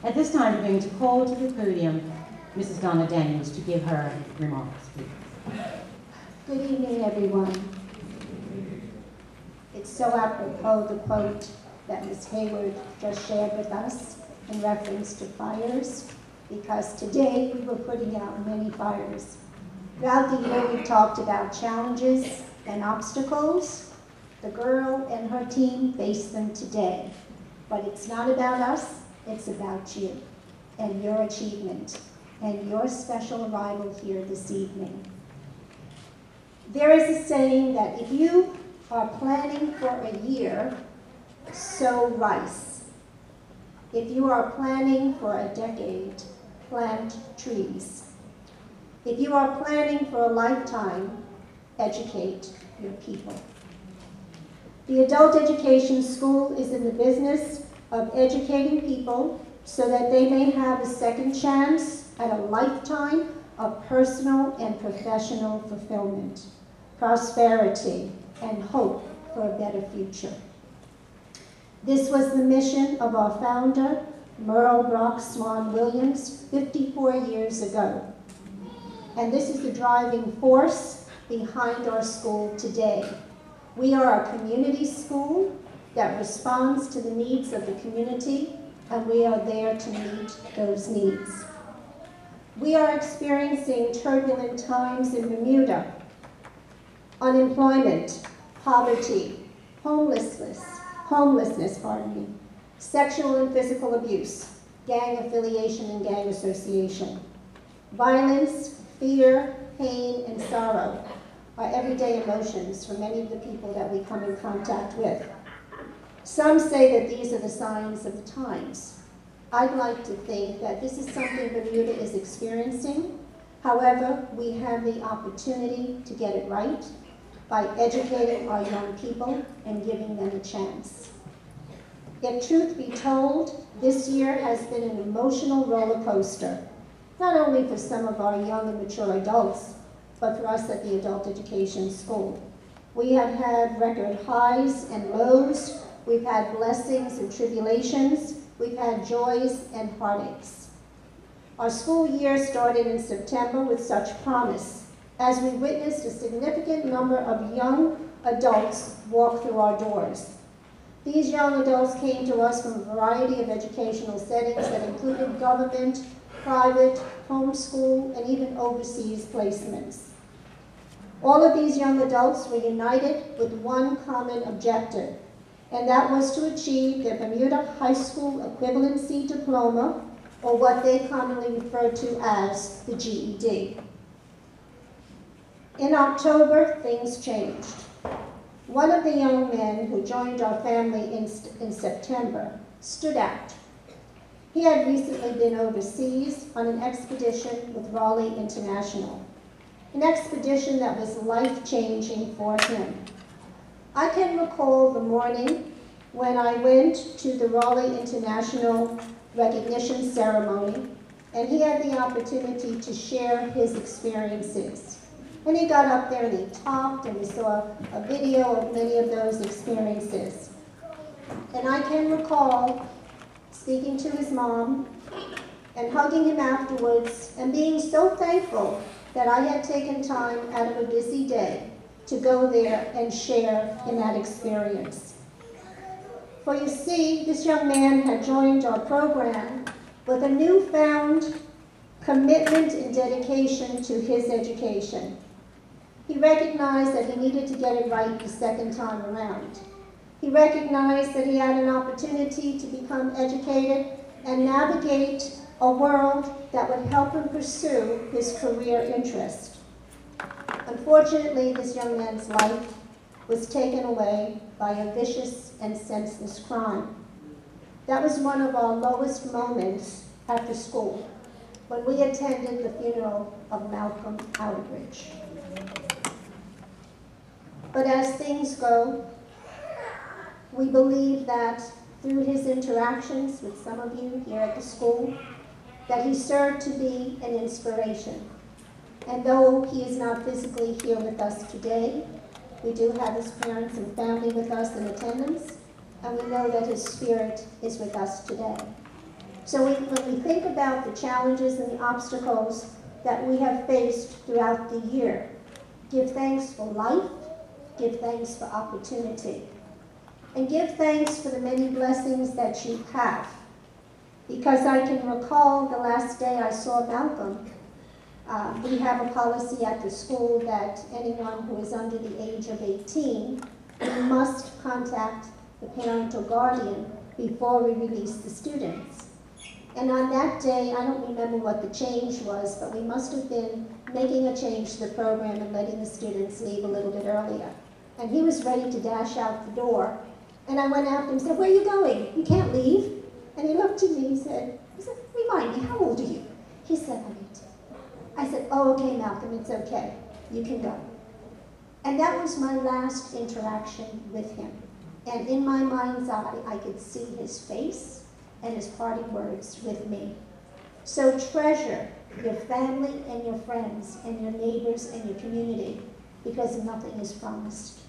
At this time, we're going to call to the podium Mrs. Donna Daniels to give her remarks, please. Good evening, everyone. It's so apropos the quote that Ms. Hayward just shared with us in reference to fires, because today we were putting out many fires. Throughout the year, we talked about challenges and obstacles. The girl and her team face them today. But it's not about us, it's about you and your achievement and your special arrival here this evening. There is a saying that if you are planning for a year, sow rice. If you are planning for a decade, plant trees. If you are planning for a lifetime, educate your people. The Adult Education School is in the business of educating people so that they may have a second chance at a lifetime of personal and professional fulfillment, prosperity, and hope for a better future. This was the mission of our founder, Merle Brock Swan Williams, 54 years ago. And this is the driving force behind our school today. We are a community school that responds to the needs of the community, and we are there to meet those needs. We are experiencing turbulent times in Bermuda. Unemployment, poverty, homelessness, sexual and physical abuse, gang affiliation and gang association. Violence, fear, pain, and sorrow are everyday emotions for many of the people that we come in contact with. Some say that these are the signs of the times. I'd like to think that this is something Bermuda is experiencing. However, we have the opportunity to get it right by educating our young people and giving them a chance. If truth be told, this year has been an emotional roller coaster, not only for some of our young and mature adults, but for us at the Adult Education School. We have had record highs and lows. We've had blessings and tribulations. We've had joys and heartaches. Our school year started in September with such promise, as we witnessed a significant number of young adults walk through our doors. These young adults came to us from a variety of educational settings that included government, private, homeschool, and even overseas placements. All of these young adults were united with one common objective, and that was to achieve their Bermuda High School Equivalency Diploma, or what they commonly refer to as the GED. In October, things changed. One of the young men who joined our family in September stood out. He had recently been overseas on an expedition with Raleigh International, an expedition that was life-changing for him. I can recall the morning when I went to the Raleigh International recognition ceremony, and he had the opportunity to share his experiences. And he got up there and he talked, and we saw a video of many of those experiences. And I can recall speaking to his mom and hugging him afterwards and being so thankful that I had taken time out of a busy day to go there and share in that experience. For you see, this young man had joined our program with a newfound commitment and dedication to his education. He recognized that he needed to get it right the second time around. He recognized that he had an opportunity to become educated and navigate a world that would help him pursue his career interest. Unfortunately, this young man's life was taken away by a vicious and senseless crime. That was one of our lowest moments after school, when we attended the funeral of Malcolm Outridge. But as things go, we believe that through his interactions with some of you here at the school, that he served to be an inspiration. And though he is not physically here with us today, we do have his parents and family with us in attendance, and we know that his spirit is with us today. So when we think about the challenges and the obstacles that we have faced throughout the year, give thanks for life, give thanks for opportunity, and give thanks for the many blessings that you have. Because I can recall the last day I saw Malcolm, we have a policy at the school that anyone who is under the age of 18, we must contact the parent or guardian before we release the students. And on that day, I don't remember what the change was, but we must have been making a change to the program and letting the students leave a little bit earlier. And he was ready to dash out the door. And I went after him and said, "Where are you going? You can't leave." And he looked at me, he said, "Remind me, how old are you?" He said, "I'm 18." I said, "Oh, okay, Malcolm, it's okay. You can go." And that was my last interaction with him. And in my mind's eye, I could see his face and his parting words with me. So treasure your family and your friends and your neighbors and your community, because nothing is promised.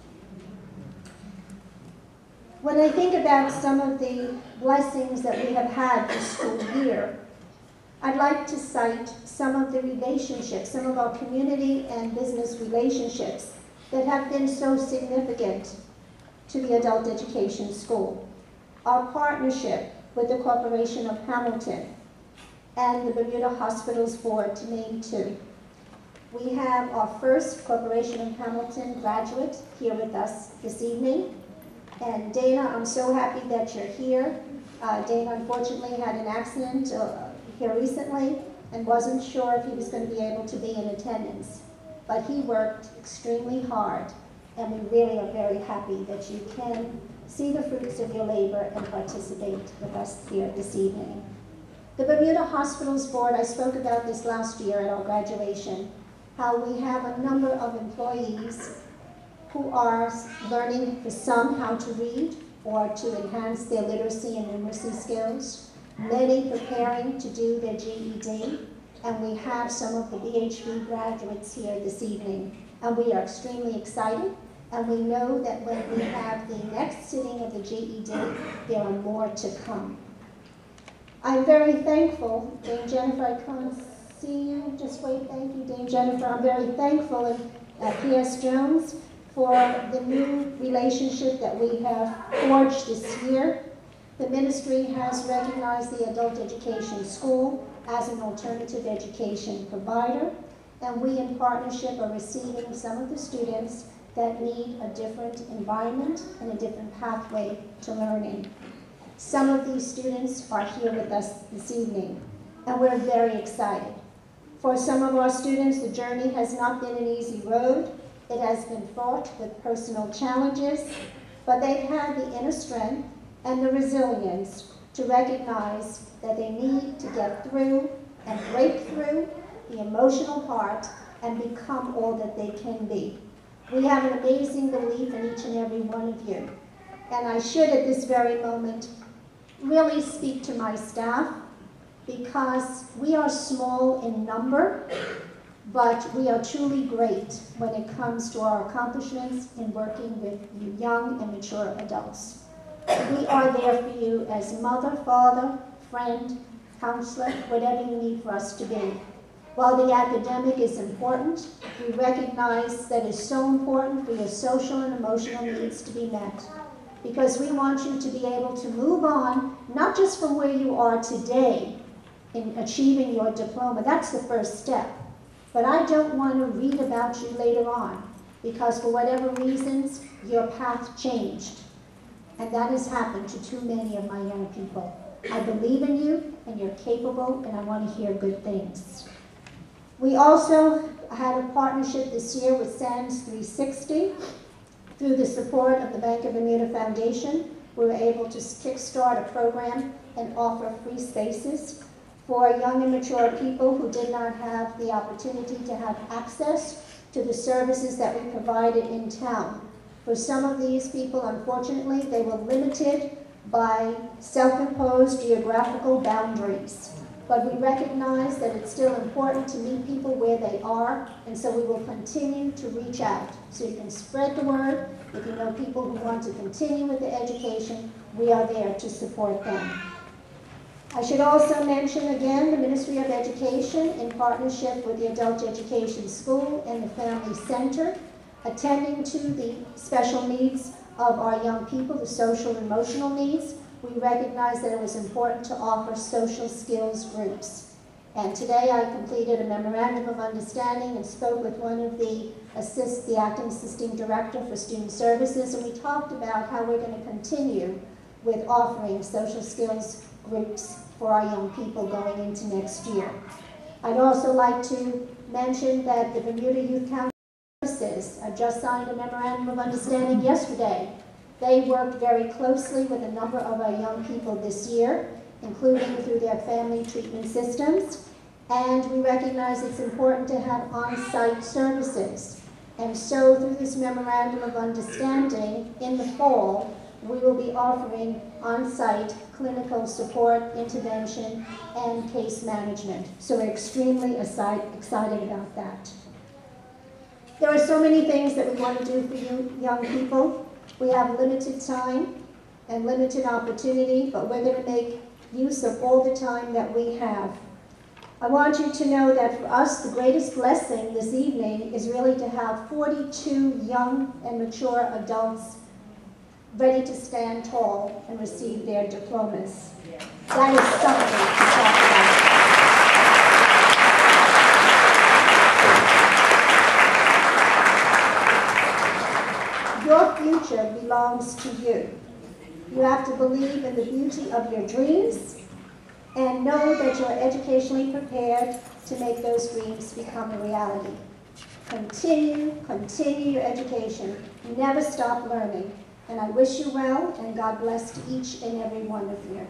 When I think about some of the blessings that we have had this school year, I'd like to cite some of the relationships, some of our community and business relationships that have been so significant to the adult education school. Our partnership with the Corporation of Hamilton and the Bermuda Hospitals Board, to name two. We have our first Corporation of Hamilton graduate here with us this evening. And Dana, I'm so happy that you're here. Dana unfortunately had an accident here recently and wasn't sure if he was going to be able to be in attendance. But he worked extremely hard, and we really are very happy that you can see the fruits of your labor and participate with us here this evening. The Bermuda Hospitals Board, I spoke about this last year at our graduation, how we have a number of employees who are learning, for some, how to read or to enhance their literacy and numeracy skills, many preparing to do their GED, and we have some of the BHB graduates here this evening. And we are extremely excited, and we know that when we have the next sitting of the GED, there are more to come. I'm very thankful, Dame Jennifer, I can't see you, just wait, thank you, Dame Jennifer. I'm very thankful P.S. Jones for the new relationship that we have forged this year. The ministry has recognized the adult education school as an alternative education provider, and we in partnership are receiving some of the students that need a different environment and a different pathway to learning. Some of these students are here with us this evening, and we're very excited. For some of our students, the journey has not been an easy road. It has been fraught with personal challenges, but they've had the inner strength and the resilience to recognize that they need to get through and break through the emotional part and become all that they can be. We have an amazing belief in each and every one of you. And I should at this very moment really speak to my staff, because we are small in number, but we are truly great when it comes to our accomplishments in working with you young and mature adults. We are there for you as mother, father, friend, counselor, whatever you need for us to be. While the academic is important, we recognize that it's so important for your social and emotional needs to be met, because we want you to be able to move on, not just from where you are today in achieving your diploma. That's the first step. But I don't want to read about you later on, because for whatever reasons, your path changed. And that has happened to too many of my young people. I believe in you, and you're capable, and I want to hear good things. We also had a partnership this year with SANS 360. Through the support of the Bank of Bermuda Foundation, we were able to kickstart a program and offer free spaces for young and mature people who did not have the opportunity to have access to the services that we provided in town. For some of these people, unfortunately, they were limited by self-imposed geographical boundaries. But we recognize that it's still important to meet people where they are, and so we will continue to reach out. So you can spread the word. If you know people who want to continue with the education, we are there to support them. I should also mention again the Ministry of Education in partnership with the Adult Education School and the Family Center, attending to the special needs of our young people, the social and emotional needs. We recognized that it was important to offer social skills groups. And today I completed a memorandum of understanding and spoke with one of the acting assisting director for student services, and we talked about how we're going to continue with offering social skills groups for our young people going into next year. I'd also like to mention that the Bermuda Youth Council Services, I just signed a memorandum of understanding yesterday. They worked very closely with a number of our young people this year, including through their family treatment systems, and we recognize it's important to have on-site services. And so through this memorandum of understanding, in the fall, we will be offering on-site clinical support, intervention, and case management. So we're extremely excited about that. There are so many things that we want to do for you young people. We have limited time and limited opportunity, but we're going to make use of all the time that we have. I want you to know that for us, the greatest blessing this evening is really to have 42 young and mature adults ready to stand tall and receive their diplomas. That is something to talk about. Your future belongs to you. You have to believe in the beauty of your dreams and know that you're educationally prepared to make those dreams become a reality. Continue your education. Never stop learning. And I wish you well, and God bless to each and every one of you.